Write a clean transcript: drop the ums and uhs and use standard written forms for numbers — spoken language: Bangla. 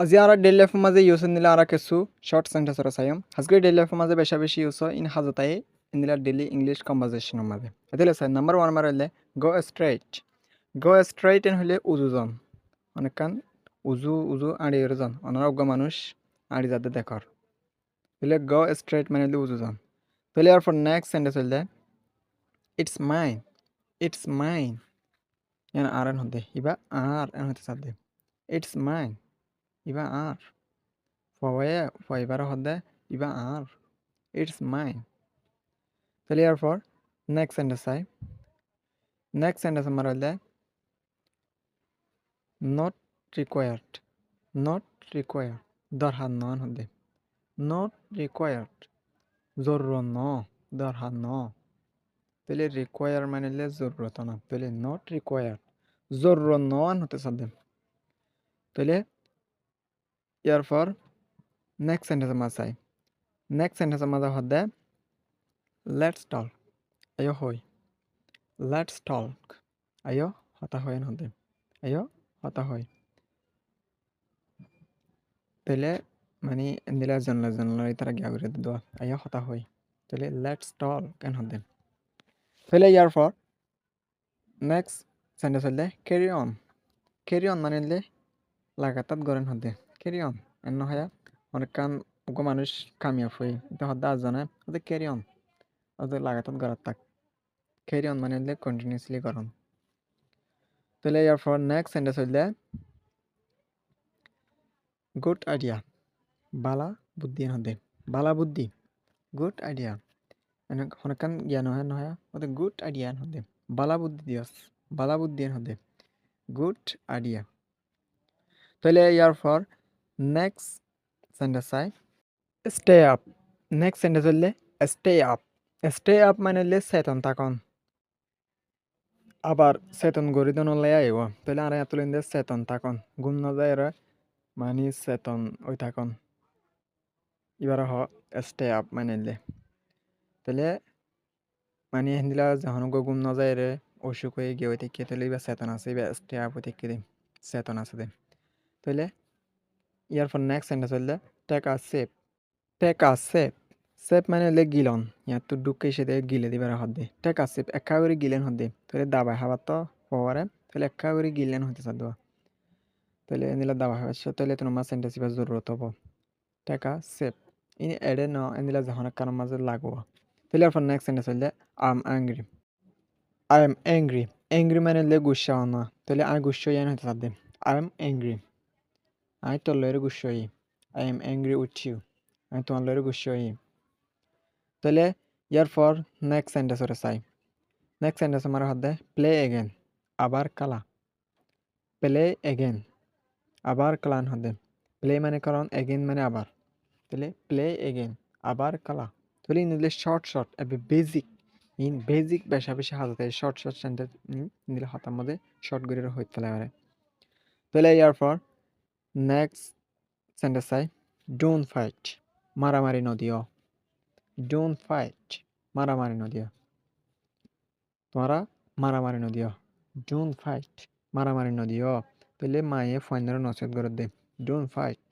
আজি আমরা ডেইলি লাইফের মাঝে ইউজ নিলে আমরা কিছু শর্ট সেন্টেন্সের চাইম আজকে ডেইলি লাইফের মাঝে বেশি বেশি ইউজ হয় ইন হাজতাই ইনদিলা ডেইলি ইংলিশ কনভারসেশনের মাঝে এদিলে স্যার নাম্বার ওয়ান মারলে গো স্ট্রেইট এন হইলে উজুজন অনেকক্ষণ উজু উজু আড়ি জন অনারোগ্য মানুষ আড়ি যাতে দেখর হইলে গো স্ট্রেইট মানে হইলে উজুজন তাহলে আর ফর নেক্সট সেন্টেন্স হইলে ইটস মাইন এন আর এন হতে ইবা আর এন হতে সাথে ইটস মাইন ইবা আর ফয়বার হতে ইবা আর ইটস মাইন তাহলে আর for next sentence I next sentence আমার হইলে নট রিকোয়ার্ড নট রিকোয়ার্ড দরকার নন হতে নট রিকোয়ার্ড জরুর ন দরকার ন তাহলে রিকোয়ার মানে হলে জরুরত না তাহলে নট রিকোয়ার্ড জরুর নন হতে সাথে তাহলে ইয়ার ফর নেক্সট সেন্টেন্স আমার চাই নেক্সট সেন্টেন্স আমার হতে লেটস টক আয়ো হই লেটস টক আয়ো হতা হয় হতে আয়ো হতা হয় তাহলে মানে দিলা জনলা তারা গিয়া করে দেওয়া আয়ো হতা হয় তাহলে লেটস টক কেন হতে তাহলে ইয়ার ফর নেক্সট সেন্টেন্স হলে ক্যারি অন মানে হলে লাগাতার গরেন হতে ক্যারি অন এন হয় অনেক কান মানুষ কামিয়াব হই এটা হতে আজ জানে হতে ক্যারি অন ওদের লাগাতার গড়ার তাক ক্যারি অন মানে হলে কন্টিনিউসলি গরম তাহলে ইয়ার ফর নেক্সট সেন্টেন্স হইলে গুড আইডিয়া বালা বুদ্ধি হতে বালা বুদ্ধি গুড আইডিয়া অনেকক্ষণ জ্ঞান হয় নহয় ওদের গুড আইডিয়া হতে বালা বুদ্ধি দিয়স বালা বুদ্ধি হতে গুড আইডিয়া তাহলে ইয়ার for next sentence I stay up next sentence হইলে স্টে আপ মানে হলে চেতন থাকন আবার চেতন গড়ি দন লাই আইব তাহলে আর এত লেন চেতন থাকন ঘুম না যায় এরা মানে চেতন ওই থাকন এবার হ স্টে আপ মানে হলে তাহলে মানে হিন্দিলা যখন ঘুম না যায় রে অসুখ হয়ে গিয়ে থেকে তাহলে এবার চেতন আছে এবার স্টে আপ হয়ে থেকে চেতন আছে দে তাহলে ইয়ার পর নেক্সট সেন্টেন্স হইলে টেক আ সেপ মানে হলে গিলন ইয়ার তো ডুকে এসে দিয়ে গিলে দিবার হাত দে টেক আ সেপ একা করে গিলেন হাত দে তাহলে দাবাই খাবার তো পারে তাহলে একা করে গিলেন হতে চাদ তাহলে এনিলা দাবা খাবার তাহলে তোমার সেন্টেন্স এবার জরুরত হবো টেক আ সেপ ইনি এডে ন এনিলা যখন কারণ মাঝে লাগবো তাহলে আর নেক্সট সেন্টেন্স হইলে আই এম অ্যাংরি মানে হলে গুসা না তাহলে আই গুসা ইয়ান হতে চাদ আই এম অ্যাংরি আই তোর লয়ের গুসা I am angry with you আমি তোমার লয়ের গুসা তাহলে ইয়ার পর নেক্সট সেন্টেন্স ওরে চাই নেক্সট সেন্টেন্স আমার হাতে প্লে এগেন আবার কালা প্লে এগেন আবার কালান হাতে প্লে মানে কারণ এগেন মানে আবার তাহলে প্লে এগেন আবার কালা তাহলে ইনলে শর্ট এবে বেসিক বেশা বেশি হাতে শর্ট সেন্টেন্স নিলে হাতার মধ্যে শর্ট করে হইতে লাগে তাহলে ইয়ার পর নেক্সট সেন্টেন্স চাই ডোন্ট ফাইট মারামারি নদিও ডোন্ট ফাইট মারামারি নদিও তোমরা মারামারি নদিও ডোন্ট ফাইট মারামারি নদিও তাহলে মায়ে ফাইনাল নসেট করে দে ডোন্ট ফাইট